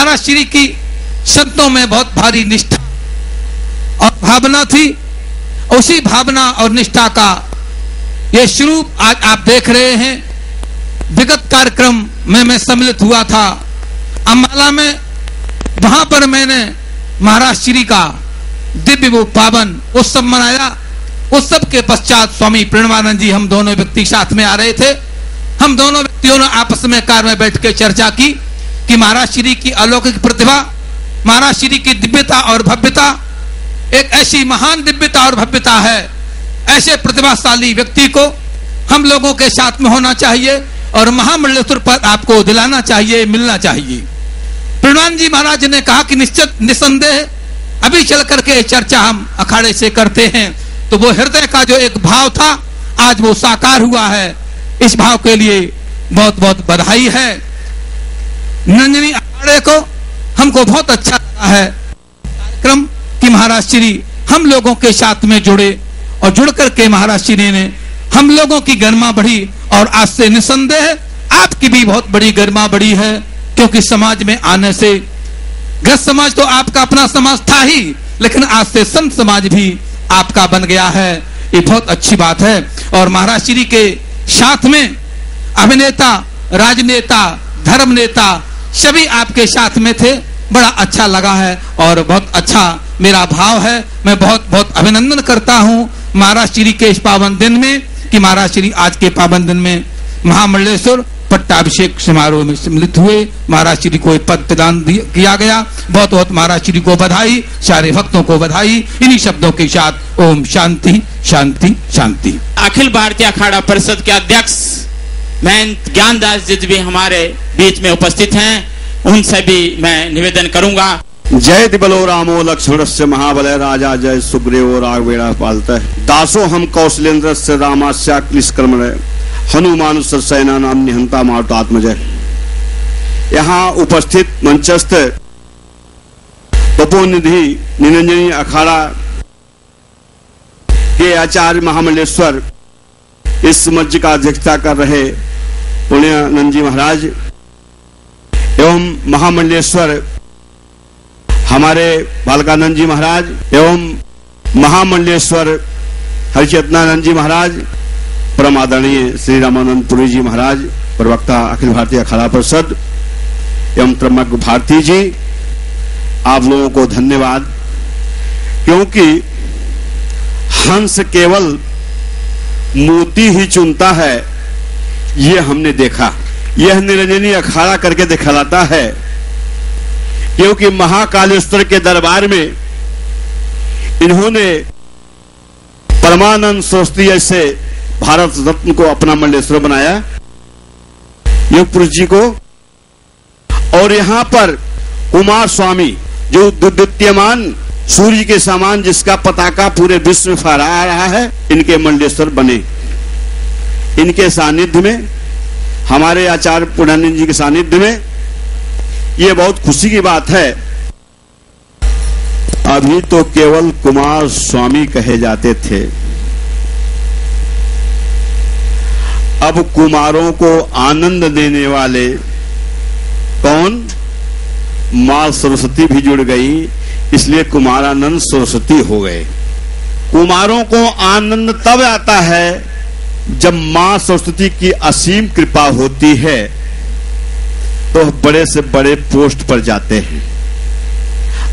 महाराज श्री की संतों में बहुत भारी निष्ठा और भावना थी। उसी भावना और निष्ठा का ये स्वरूप आज आप देख रहे हैं। विगत कार्यक्रम में मैं सम्मिलित हुआ था अम्बाला में, वहां पर मैंने महाराज श्री का दिव्य वो पावन उत्सव मनाया। उत्सव के पश्चात स्वामी प्रणवानंद जी, हम दोनों व्यक्ति साथ में आ रहे थे। हम दोनों व्यक्तियों ने आपस में कार में बैठ के चर्चा की कि महाराज श्री की अलौकिक प्रतिभा, महाराज श्री की दिव्यता और भव्यता एक ऐसी महान दिव्यता और भव्यता है। ऐसे प्रतिभाशाली व्यक्ति को हम लोगों के साथ में होना चाहिए और महामंडलेश्वर पद आपको दिलाना चाहिए, मिलना चाहिए। प्रणवानंद जी महाराज ने कहा कि निश्चित निसंदेह अभी चल करके चर्चा हम अखाड़े से करते हैं। तो वो हृदय का जो एक भाव था आज वो साकार हुआ है। इस भाव के लिए बहुत बहुत बधाई है। नंदिनी अखाड़े को हमको बहुत अच्छा लगा है कार्यक्रम कि महाराज श्री हम लोगों के साथ में जुड़े और जुड़ करके महाराज श्री ने हम लोगों की गरिमा बढ़ी। और आज से निसंदेह आपकी भी बहुत बड़ी गरिमा बढ़ी है, क्योंकि समाज में आने से ग्रस्त समाज तो आपका अपना समाज था ही, लेकिन आज से संत समाज भी आपका बन गया है। ये बहुत अच्छी बात है। और महाराज श्री के साथ में अभिनेता, राजनेता, धर्म नेता सभी आपके साथ में थे। बड़ा अच्छा लगा है और बहुत अच्छा मेरा भाव है। मैं बहुत बहुत अभिनंदन करता हूँ महाराज श्री के इस पावन दिन में कि महाराज श्री आज के पावन दिन में महामंडलेश्वर पट्टाभिषेक समारोह में सम्मिलित हुए। महाराज श्री को पद प्रदान किया गया। बहुत बहुत महाराज श्री को बधाई, सारे भक्तों को बधाई। इन्हीं शब्दों के साथ ओम शांति शांति शांति। अखिल भारतीय अखाड़ा परिषद के अध्यक्ष महंत ज्ञानदास जी भी हमारे बीच में उपस्थित हैं। उनसे भी मैं निवेदन करूंगा। जय बलो रामो लक्ष्मणस्य महाबलय राजा जय सुग्रीवो राघवेण पालतः दासो हम कौशलेन्द्रस्य रामास्या क्लिष्कर्मणः हनुमानुष सेना नाम निहंता मारुतात्मजय। यहाँ उपस्थित मंचस्थ तपोनिधि निरंजनी अखाड़ा के आचार्य महामंडलेश्वर इस मंच का अध्यक्षता कर रहे पुण्यानंद जी महाराज एवं महामंडलेश्वर हमारे बालकानंद जी महाराज एवं महामंडलेश्वर हरिचेतनानंद जी महाराज, परम आदरणीय श्री रामानंद पुरी जी महाराज, प्रवक्ता अखिल भारतीय अखाड़ा परिषद एवं त्रयम्बक भारती जी, आप लोगों को धन्यवाद। क्योंकि हंस केवल मोती ही चुनता है, ये हमने देखा। यह निरंजनी अखाड़ा करके दिखलाता है, क्योंकि महाकालेश्वर के दरबार में इन्होंने परमानंद सरस्वती जैसे भारत रत्न को अपना मंडलेश्वर बनाया, योग पुरुष जी को। और यहाँ पर कुमार स्वामी जो द्वितीयमान सूर्य के समान जिसका पताका पूरे विश्व में फहरा रहा है, इनके मंडलेश्वर बने। इनके सानिध्य में, हमारे आचार्य पुण्यानंद जी के सानिध्य में, ये बहुत खुशी की बात है। अभी तो केवल कुमार स्वामी कहे जाते थे, अब कुमारों को आनंद देने वाले कौन? मां सरस्वती भी जुड़ गई, इसलिए कुमारानंद सरस्वती हो गए। कुमारों को आनंद तब आता है जब मां सरस्वती की असीम कृपा होती है, तो बड़े से बड़े पोस्ट पर जाते हैं।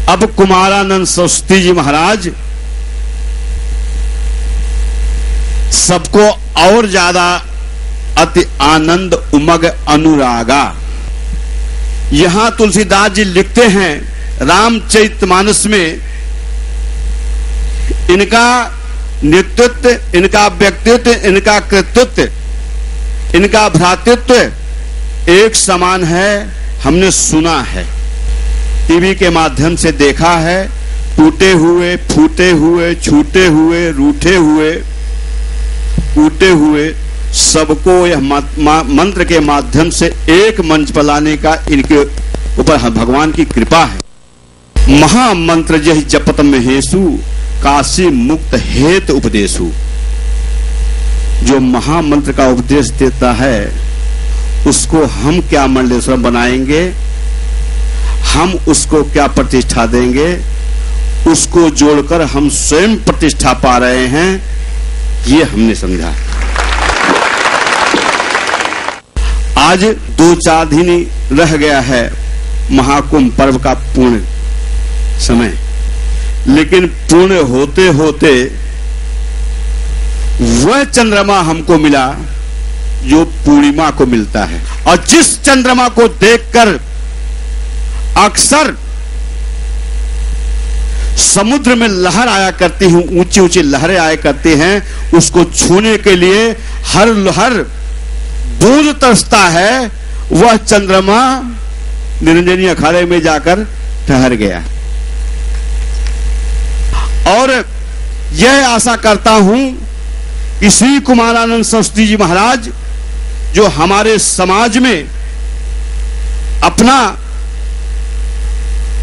अब कुमारानंद सरस्वती जी महाराज सबको और ज्यादा अति आनंद उमग अनुरागा। यहां तुलसीदास जी लिखते हैं रामचरितमानस में, इनका नेतृत्व, इनका व्यक्तित्व, इनका कृतित्व, इनका भ्रातृत्व एक समान है। हमने सुना है, टीवी के माध्यम से देखा है, टूटे हुए, फूटे हुए, छूटे हुए, रूठे हुए, टूटे हुए सबको यह मंत्र के माध्यम से एक मंच पर लाने का इनके ऊपर भगवान की कृपा है। महामंत्र जहि जपत महेशु काशी मुक्त हेत उपदेशु। जो महामंत्र का उपदेश देता है उसको हम क्या मंडलेश्वर बनाएंगे? हम उसको क्या प्रतिष्ठा देंगे, उसको जोड़कर हम स्वयं प्रतिष्ठा पा रहे हैं, ये हमने समझा। आज 2-4 दिन रह गया है महाकुंभ पर्व का पूर्ण समय, लेकिन पूर्ण होते होते वह चंद्रमा हमको मिला जो पूर्णिमा को मिलता है। और जिस चंद्रमा को देखकर अक्सर समुद्र में लहर आया करती हूं, ऊंची ऊंची लहरें आया करती हैं, उसको छूने के लिए हर बूंद तरसता है, वह चंद्रमा निरंजनी अखाड़े में जाकर ठहर गया। और यह आशा करता हूं कि श्री कुमारानंद सरस्वती जी महाराज जो हमारे समाज में अपना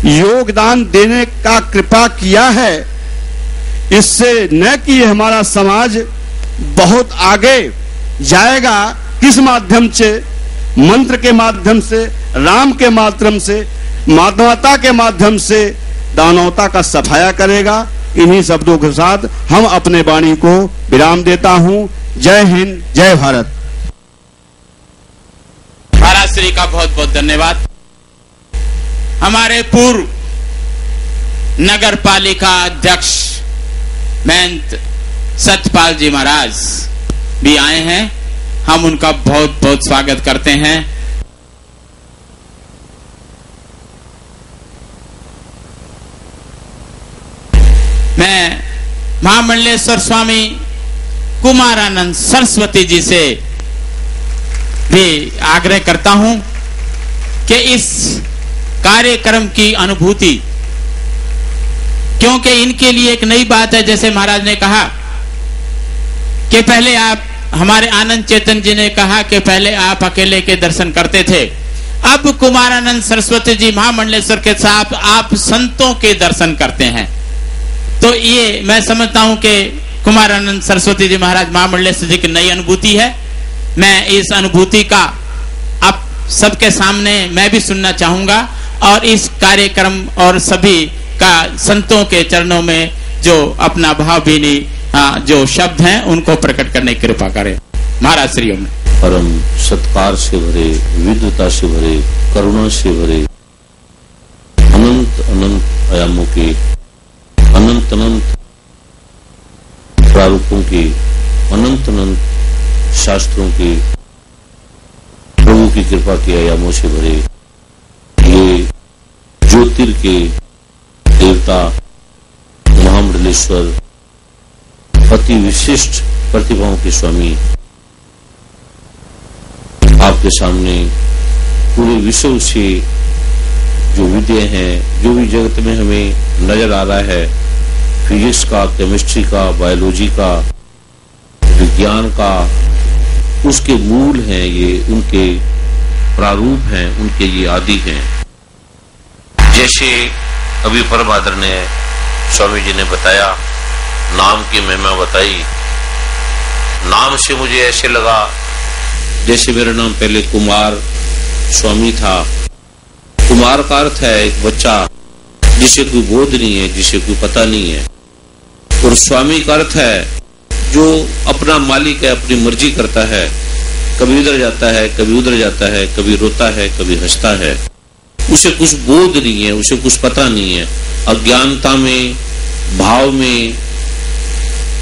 योगदान देने का कृपा किया है, इससे न कि हमारा समाज बहुत आगे जाएगा, किस माध्यम से, मंत्र के माध्यम से, राम के माध्यम से, मानवता के माध्यम से दानवता का सफाया करेगा। इन्हीं शब्दों के साथ हम अपने वाणी को विराम देता हूं। जय हिंद, जय भारत। महाराज श्री का बहुत बहुत धन्यवाद। हमारे पूर्व नगर पालिका अध्यक्ष महंत सत्यपाल जी महाराज भी आए हैं, हम उनका बहुत बहुत स्वागत करते हैं। मैं महामंडलेश्वर स्वामी कुमारानंद सरस्वती जी से भी आग्रह करता हूं कि इस कार्यक्रम की अनुभूति, क्योंकि इनके लिए एक नई बात है, जैसे महाराज ने कहा कि पहले आप, हमारे आनंद चेतन जी ने कहा कि पहले आप अकेले के दर्शन करते थे, अब कुमारानंद सरस्वती जी महामंडलेश्वर के साथ आप संतों के दर्शन करते हैं। तो ये मैं समझता हूं कि कुमारानंद सरस्वती जी महाराज महामंडलेश्वर जी की नई अनुभूति है। मैं इस अनुभूति का अब सबके सामने मैं भी सुनना चाहूंगा और इस कार्यक्रम और सभी का संतों के चरणों में जो अपना भावभीनी जो शब्द हैं उनको प्रकट करने की कृपा करें। महाराज श्री ओम। परम सत्कार से भरे, विद्वता से भरे, करुणा से भरे, अनंत अनंत आयामों के, अनंत अनंत प्रारूपों के, अनंत अनंत शास्त्रों के, प्रभु की कृपा के आयामों से भरे ये ज्योतिर के देवता महामंडलेश्वर अति विशिष्ट प्रतिभाओं के स्वामी आपके सामने पूरे विश्व से जो विद्या हैं, जो भी जगत में हमें नजर आ रहा है, फिजिक्स का, केमिस्ट्री का, बायोलॉजी का, विज्ञान का, उसके मूल हैं ये, उनके प्रारूप हैं, उनके ये आदि हैं। जैसे अभी परम आदरणीय स्वामी जी ने बताया, नाम की महिमा बताई, नाम से मुझे ऐसे लगा जैसे मेरा नाम पहले कुमार स्वामी था। कुमार का अर्थ है एक बच्चा जिसे कोई बोध नहीं है, जिसे कोई पता नहीं है, और स्वामी का अर्थ है जो अपना मालिक है, अपनी मर्जी करता है, कभी इधर जाता है, कभी उधर जाता है, कभी रोता है, कभी हंसता है, उसे कुछ बोध नहीं है, उसे कुछ पता नहीं है, अज्ञानता में, भाव में,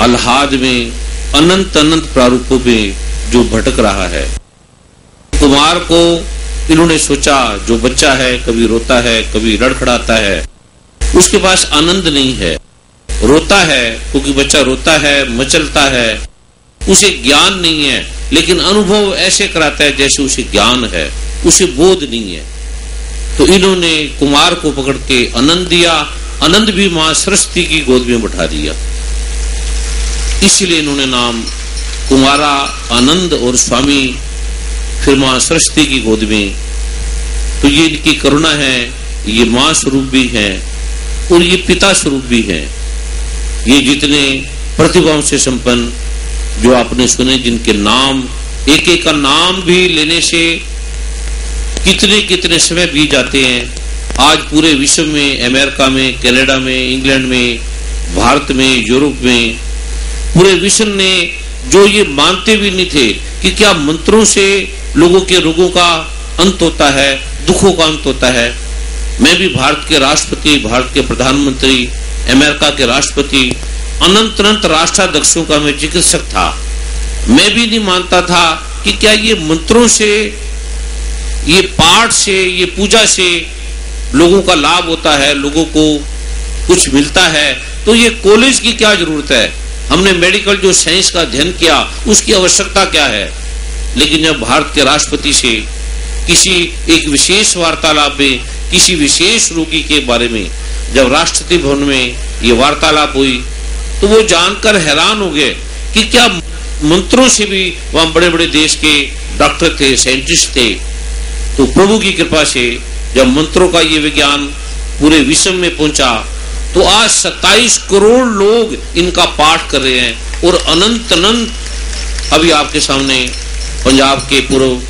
आह्लाद में, अनंत अनंत प्रारूपों में जो भटक रहा है। कुमार को इन्होंने सोचा जो बच्चा है, कभी रोता है, कभी लड़खड़ाता है, उसके पास आनंद नहीं है, रोता है क्योंकि बच्चा रोता है, मचलता है, उसे ज्ञान नहीं है, लेकिन अनुभव ऐसे कराता है जैसे उसे ज्ञान है, उसे बोध नहीं है। तो इन्होंने कुमार को पकड़ के आनंद दिया, आनंद भी मां सरस्वती की गोद में बैठा दिया, इसलिए इन्होंने नाम कुमारा आनंद और स्वामी फिर मां सरस्वती की गोद में। तो ये इनकी करुणा है, ये मां स्वरूप भी है और ये पिता स्वरूप भी है। ये जितने प्रतिभाओं से संपन्न जो आपने सुने, जिनके नाम, एक एक का नाम भी लेने से कितने कितने समय बीत जाते हैं, आज पूरे विश्व में, अमेरिका में, कनाडा में, इंग्लैंड में, भारत में, यूरोप में, पूरे विश्व ने जो ये मानते भी नहीं थे कि क्या मंत्रों से लोगों के रोगों का अंत होता है, दुखों का अंत होता है। मैं भी भारत के राष्ट्रपति, भारत के प्रधानमंत्री, अमेरिका के राष्ट्रपति, अनंत अनंत राष्ट्राध्यक्षों का मैं चिकित्सक था। मैं भी नहीं मानता था कि क्या ये मंत्रों से, ये पाठ से, ये पूजा से लोगों का लाभ होता है, लोगों को कुछ मिलता है। तो ये कॉलेज की क्या जरूरत है, हमने मेडिकल जो साइंस का अध्ययन किया उसकी आवश्यकता क्या है। लेकिन जब भारत के राष्ट्रपति से किसी एक विशेष वार्तालाप में किसी विशेष रोगी के बारे में जब राष्ट्रपति भवन में ये वार्तालाप हुई तो वो जानकर हैरान हो गए कि क्या मंत्रों से भी वहां बड़े बड़े देश के डॉक्टर थे, साइंटिस्ट थे। तो प्रभु की कृपा से जब मंत्रों का ये विज्ञान पूरे विश्व में पहुंचा तो आज 27 करोड़ लोग इनका पाठ कर रहे हैं। और अनंत अनंत अभी आपके सामने पंजाब के पूर्व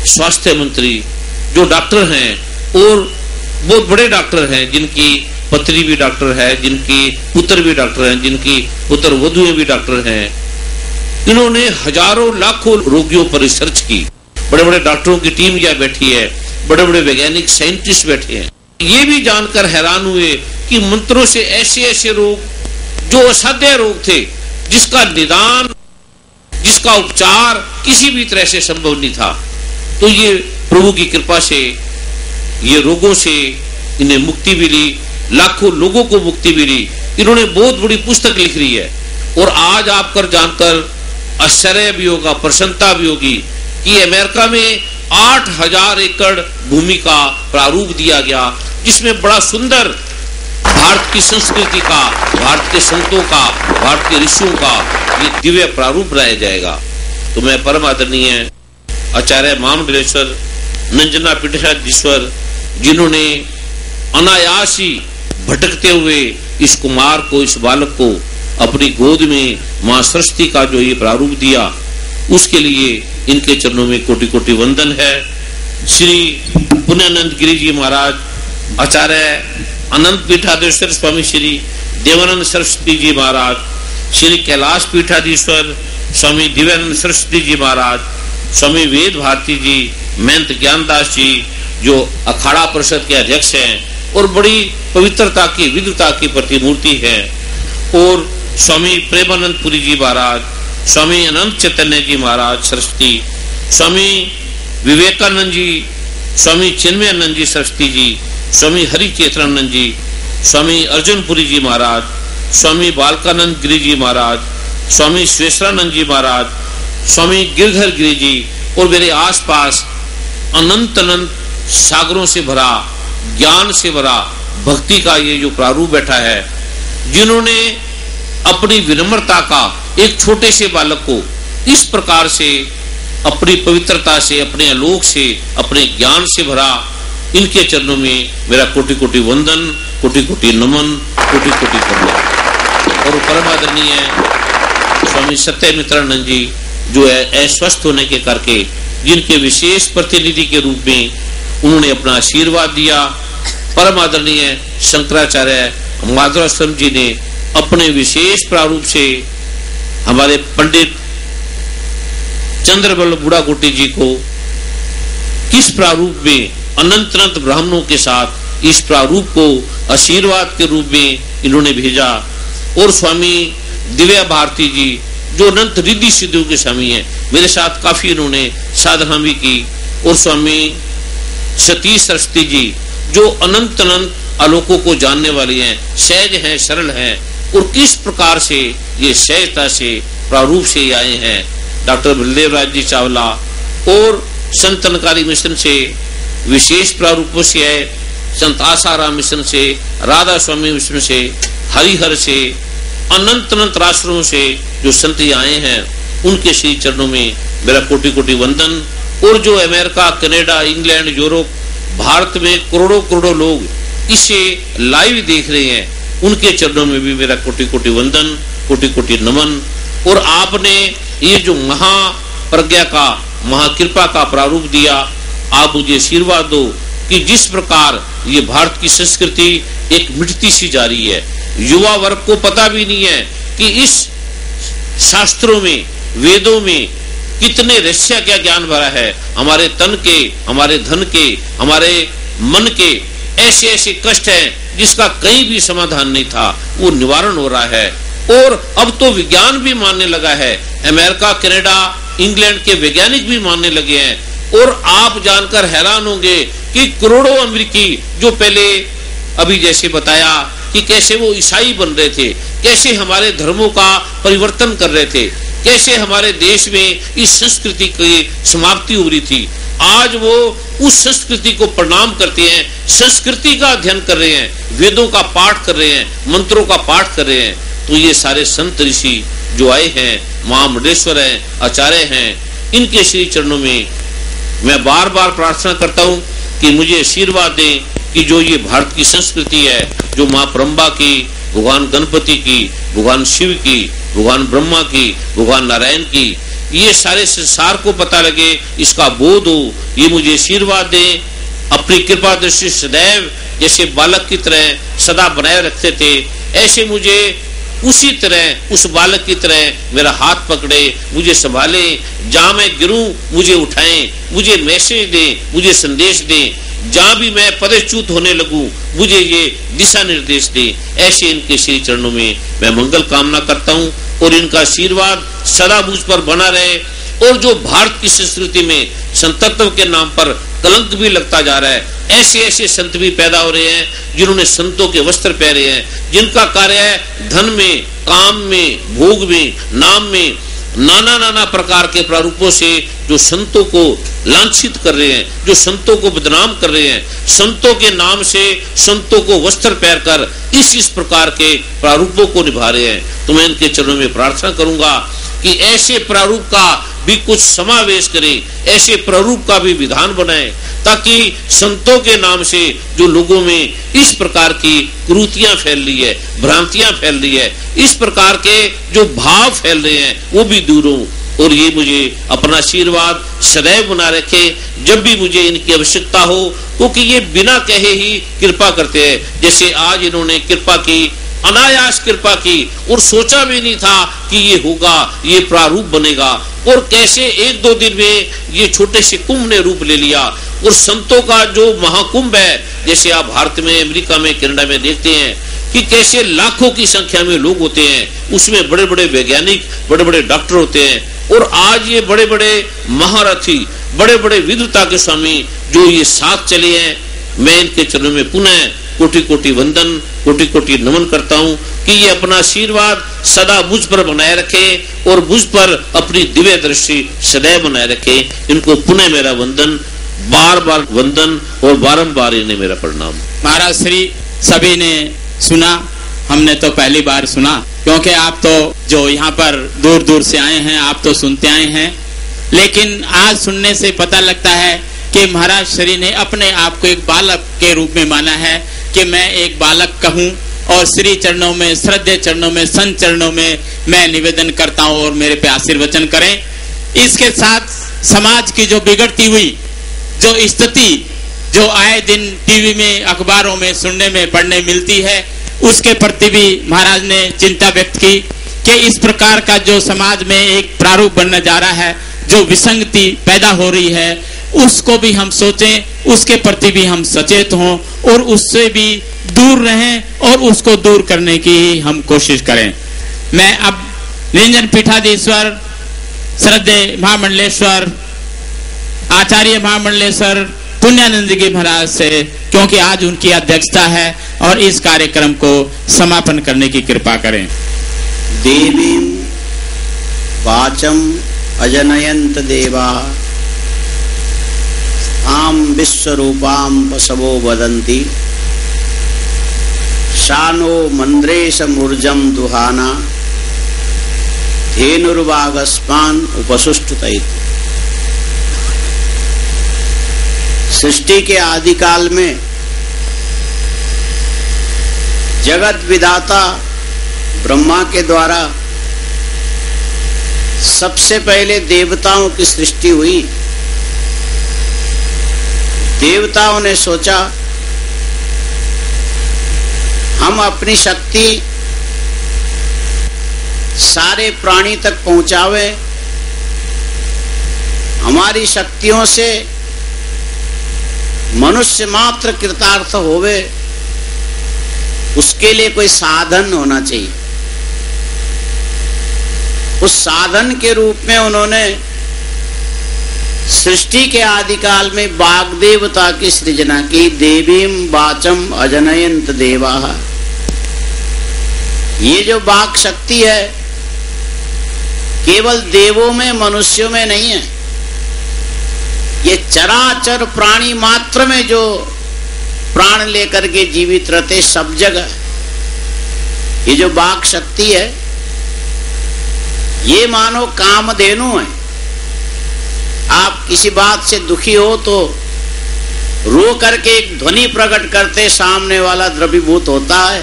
स्वास्थ्य मंत्री जो डॉक्टर हैं और बहुत बड़े डॉक्टर हैं, जिनकी पत्नी भी डॉक्टर है, जिनकी पुत्र भी डॉक्टर हैं, जिनकी पुत्र वधुएं भी डॉक्टर हैं, इन्होंने हजारों लाखों रोगियों पर रिसर्च की। बड़े बड़े डॉक्टरों की टीम यहाँ बैठी है, बड़े बड़े वैज्ञानिक साइंटिस्ट बैठे हैं। ये भी जानकर हैरान हुए कि मंत्रों से ऐसे ऐसे रोग जो असाध्य रोग थे, जिसका निदान, जिसका उपचार किसी भी तरह से संभव नहीं था, तो ये प्रभु की कृपा से ये रोगों से इन्हें मुक्ति मिली, लाखों लोगों को मुक्ति मिली। इन्होंने बहुत बड़ी पुस्तक लिख रही है। और आज आप कर जानकर आश्चर्य भी होगा, प्रसन्नता भी होगी कि अमेरिका में 8000 एकड़ भूमि का प्रारूप दिया गया, जिसमें बड़ा सुंदर भारत की संस्कृति का, भारत के संतों का, भारत के ऋषियों का ये दिव्य प्रारूप बनाया जाएगा। तो मैं परम आदरणीय आचार्य महामंडलेश्वर नंजना पीठाधीश्वर, जिन्होंने अनायास ही भटकते हुए इस कुमार को, इस बालक को अपनी गोद में मां सरस्वती का जो ये प्रारूप दिया, उसके लिए इनके चरणों में कोटि कोटि वंदन है। श्री पुण्यानंद गिरी जी महाराज, आचार्य अनंत पीठाधीश्वर स्वामी श्री देवानंद सरस्वती जी महाराज, श्री कैलाश पीठाधीश्वर स्वामी दिव्यानंद सरस्वती जी महाराज, स्वामी वेद भारती जी, महंत ज्ञानदास जी जो अखाड़ा परिषद के अध्यक्ष हैं और बड़ी पवित्रता की, विद्वता की प्रतिमूर्ति है, और स्वामी प्रेमानंद पुरी जी महाराज, स्वामी अनंत चैतन्य जी महाराज सरस्वती, स्वामी विवेकानंद जी, स्वामी चिन्मयानंद जी सरस्वती जी, स्वामी हरि चेतनानंद जी, स्वामी अर्जुनपुरी जी महाराज, स्वामी बालकानंद गिरी जी महाराज, स्वामी श्वेश्वरानंद जी महाराज, स्वामी गिरधर गिरी जी, और मेरे आसपास अनंत अनंत सागरों से भरा, ज्ञान से भरा भक्ति का ये जो प्रारूप बैठा है, जिन्होंने अपनी विनम्रता का एक छोटे से बालक को इस प्रकार से अपनी पवित्रता से, अपने आलोक से, अपने ज्ञान से भरा, इनके चरणों में मेरा कोटि कोटि वंदन, कोटि कोटि नमन, कोटि कोटि प्रणाम। और परम आदरणीय स्वामी सत्यमित्रानंद जी जो है अस्वस्थ होने के करके, जिनके विशेष प्रतिनिधि के रूप में उन्होंने अपना आशीर्वाद दिया। परम आदरणीय शंकराचार्य माधवाश्रम जी ने अपने विशेष प्रारूप से हमारे पंडित चंद्रबल बुढ़ाकोटी जी को किस प्रारूप में अनंत अनंत ब्राह्मणों के साथ इस प्रारूप को आशीर्वाद के रूप में इन्होंने भेजा। और स्वामी दिव्या भारती जी जो अनंत रिद्धि सिद्धियों के स्वामी हैं, मेरे साथ काफी इन्होंने साधना भी की। और स्वामी सतीश सरस्वती जी जो अनंत अनंत आलोकों को जानने वाली हैं, सहज हैं, सरल हैं, और किस प्रकार से ये सहजता से प्रारूप से आए हैं। डॉक्टर बलदेव राज जी चावला और संत अनकारी मिशन से विशेष प्रारूपों से आए, संत आसाराम मिशन से, राधा स्वामी मिशन से, हरिहर से, अनंत अनंत राष्ट्रों से जो संत आए हैं, उनके श्री चरणों में मेरा कोटि कोटि वंदन। और जो America, Canada, England, Europe, Bharat में करोड़ों करोड़ों लोग इसे लाइव देख रहे हैं, उनके चरणों में भी मेरा कोटि कोटि वंदन, कोटि कोटि नमन। और आपने ये जो महाप्रज्ञा का, महाकृपा का प्रारूप दिया, आप मुझे आशीर्वाद दो कि जिस प्रकार ये भारत की संस्कृति एक मिटती सी जा रही है, युवा वर्ग को पता भी नहीं है कि इस शास्त्रों में, वेदों में कितने रहस्य क्या ज्ञान भरा है। हमारे तन के, हमारे धन के, हमारे मन के ऐसे ऐसे कष्ट हैं जिसका कहीं भी समाधान नहीं था, वो निवारण हो रहा है। और अब तो विज्ञान भी मानने लगा है, अमेरिका, कनाडा, इंग्लैंड के वैज्ञानिक भी मानने लगे हैं। और आप जानकर हैरान होंगे कि करोड़ों अमेरिकी जो पहले अभी जैसे बताया कि कैसे वो ईसाई बन रहे थे, कैसे हमारे धर्मों का परिवर्तन कर रहे थे, कैसे हमारे देश में इस संस्कृति की समाप्ति हो रही थी, आज वो उस संस्कृति को प्रणाम करते हैं, संस्कृति का अध्ययन कर रहे हैं, वेदों का पाठ कर रहे हैं, मंत्रों का पाठ कर रहे हैं। तो ये सारे संत ऋषि जो आए हैं, महामंडलेश्वर हैं, आचार्य हैं, इनके श्री चरणों में मैं बार बार प्रार्थना करता हूँ कि मुझे आशीर्वाद दें कि जो ये भारत की संस्कृति है, जो माँ ब्रह्मा की, भगवान गणपति की, भगवान शिव की, भगवान ब्रह्मा की, भगवान नारायण की, ये सारे संसार को पता लगे, इसका बोध हो, ये मुझे आशीर्वाद दें। अपनी कृपा दृष्टि सदैव जैसे बालक की तरह सदा बनाए रखते थे, ऐसे मुझे उसी तरह, उस बालक की तरह मेरा हाथ पकड़े, मुझे संभाले, जहां मैं गिरूं मुझे उठाएं, मुझे मैसेज दें, मुझे संदेश दें, जहां भी मैं पदच्युत होने लगूं मुझे ये दिशा निर्देश दें। ऐसे इनके श्री चरणों में मैं मंगल कामना करता हूं और इनका आशीर्वाद सदा मुझ पर बना रहे। और जो भारत की संस्कृति में संतत्व के नाम पर कलंक भी लगता जा रहा है, ऐसे ऐसे संत भी पैदा हो रहे हैं जिन्होंने संतों के वस्त्र पहने हैं, जिनका कार्य है धन में, काम में, भोग में, नाम में नाना नाना प्रकार के प्रारूपों से जो संतों को लांछित कर रहे हैं, जो संतों को बदनाम कर रहे हैं, संतों के नाम से संतों को वस्त्र पहनकर इस प्रकार के प्रारूपों को निभा रहे हैं। तो मैं इनके चरणों में प्रार्थना करूंगा कि ऐसे प्रारूप का भी कुछ समावेश करें, ऐसे प्रारूप का भी विधान बनाए, ताकि संतों के नाम से जो लोगों में इस प्रकार की कुरीतियां फैल रही है, भ्रांतियां फैल रही है, इस प्रकार के जो भाव फैल रहे हैं वो भी दूर हों। और ये मुझे अपना आशीर्वाद सदैव बना रखे जब भी मुझे इनकी आवश्यकता हो, क्योंकि ये बिना कहे ही कृपा करते हैं। जैसे आज इन्होंने कृपा की, अनायास कृपा की, और सोचा भी नहीं था कि ये होगा, ये प्रारूप बनेगा, और कैसे एक दो दिन में ये छोटे से कुंभ ने रूप ले लिया। और संतों का जो महाकुंभ है, जैसे आप भारत में, अमेरिका में, कनाडा में देखते हैं कि कैसे लाखों की संख्या में लोग होते हैं, उसमें बड़े बड़े वैज्ञानिक, बड़े बड़े डॉक्टर होते हैं। और आज ये बड़े बड़े महारथी, बड़े बड़े विद्वता के स्वामी जो ये साथ चले हैं, मैं इनके चरणों में पुनः कोटि कोटि वंदन, कोटि कोटि नमन करता हूँ कि ये अपना आशीर्वाद सदा मुझ पर बनाए रखे और मुझ पर अपनी दिव्य दृष्टि सदैव बनाए रखे। इनको पुनः मेरा वंदन, बार बार वंदन और बारंबार इन्हें मेरा प्रणाम। महाराज श्री सभी ने सुना, हमने तो पहली बार सुना, क्योंकि आप तो जो यहाँ पर दूर दूर से आए हैं, आप तो सुनते आए हैं, लेकिन आज सुनने से पता लगता है कि महाराज श्री ने अपने आप को एक बालक के रूप में माना है कि मैं एक बालक कहूँ और श्री चरणों में, श्रद्धेय चरणों में, संत चरणों में मैं निवेदन करता हूँ और मेरे पे आशीर्वचन करें। इसके साथ समाज की जो बिगड़ती हुई जो स्थिति जो आए दिन टीवी में, अखबारों में सुनने में, पढ़ने मिलती है, उसके प्रति भी महाराज ने चिंता व्यक्त की कि इस प्रकार का जो समाज में एक प्रारूप बनने जा रहा है, जो विसंगति पैदा हो रही है, उसको भी हम सोचें, उसके प्रति भी हम सचेत हों और उससे भी दूर रहें और उसको दूर करने की हम कोशिश करें। मैं अब निरंजन पीठाधीश्वर, श्रद्धेय महामंडलेश्वर, आचार्य महामंडलेश्वर पुण्यानंद जी महाराज से, क्योंकि आज उनकी अध्यक्षता है, और इस कार्यक्रम को समापन करने की कृपा करें। देवीं वाचम अजनयंत देवा ताम विश्वरूपां पशवो वदन्ति शानो मंद्रेश मूर्जम दुहाना धेनुर्वागस्मान उपसुष्टुतैत। सृष्टि के आदिकाल में जगत विधाता ब्रह्मा के द्वारा सबसे पहले देवताओं की सृष्टि हुई। देवताओं ने सोचा हम अपनी शक्ति सारे प्राणी तक पहुंचावे, हमारी शक्तियों से मनुष्य मात्र कृतार्थ होवे, उसके लिए कोई साधन होना चाहिए। उस साधन के रूप में उन्होंने सृष्टि के आदिकाल में वाग देवता की सृजना की। देवीम वाचम अजनयंत देवाः। ये जो वाक शक्ति है केवल देवों में मनुष्यों में नहीं है, ये चराचर प्राणी मात्र में जो प्राण लेकर के जीवित रहते सब जगह, ये जो वाक शक्ति है ये मानो कामधेनु है। आप किसी बात से दुखी हो तो रो करके एक ध्वनि प्रकट करते, सामने वाला द्रवीभूत होता है।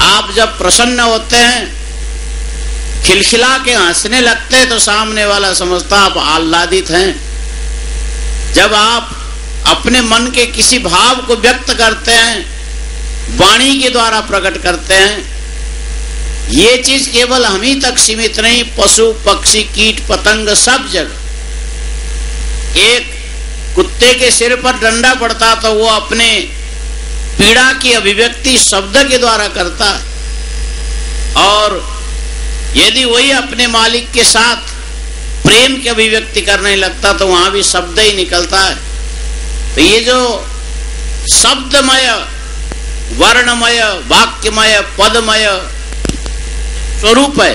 आप जब प्रसन्न होते हैं, खिलखिला के हंसने लगते हैं, तो सामने वाला समझता आप आह्लादित हैं। जब आप अपने मन के किसी भाव को व्यक्त करते हैं, वाणी के द्वारा प्रकट करते हैं, ये चीज केवल हम ही तक सीमित नहीं, पशु पक्षी कीट पतंग सब जगह। एक कुत्ते के सिर पर डंडा पड़ता तो वो अपने पीड़ा की अभिव्यक्ति शब्द के द्वारा करता है, और यदि वही अपने मालिक के साथ प्रेम की अभिव्यक्ति करने लगता तो वहां भी शब्द ही निकलता है। तो ये जो शब्दमय, वर्णमय, वाक्यमय, पदमय स्वरूप है,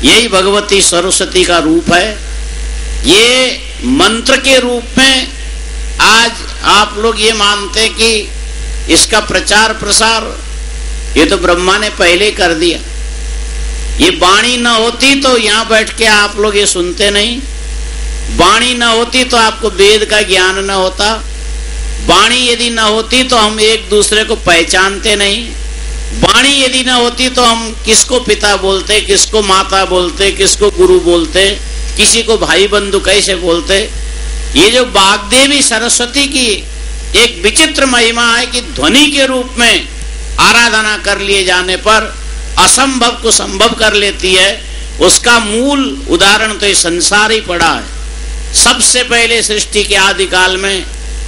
यही भगवती सरस्वती का रूप है। ये मंत्र के रूप में आज आप लोग ये मानते हैं कि इसका प्रचार प्रसार ये तो ब्रह्मा ने पहले कर दिया। ये वाणी न होती तो यहाँ बैठ के आप लोग ये सुनते नहीं, वाणी न होती तो आपको वेद का ज्ञान न होता, वाणी यदि न होती तो हम एक दूसरे को पहचानते नहीं, वाणी यदि न होती तो हम किसको पिता बोलते, किसको माता बोलते, किसको गुरु बोलते, किसी को भाई बंधु कैसे बोलते। ये जो वाग्देवी सरस्वती की एक विचित्र महिमा है कि ध्वनि के रूप में आराधना कर लिए जाने पर असंभव को संभव कर लेती है। उसका मूल उदाहरण तो ये संसार ही पड़ा है। सबसे पहले सृष्टि के आदिकाल में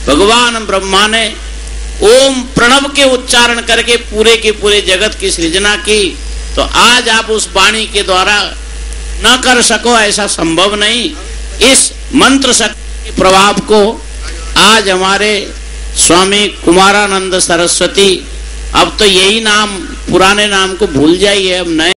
भगवान ब्रह्मा ने ओम प्रणव के उच्चारण करके पूरे के पूरे जगत की सृजना की। तो आज आप उस वाणी के द्वारा न कर सको ऐसा संभव नहीं। इस मंत्र शक्ति के प्रभाव को आज हमारे स्वामी कुमारानंद सरस्वती, अब तो यही नाम, पुराने नाम को भूल जाइए, अब नए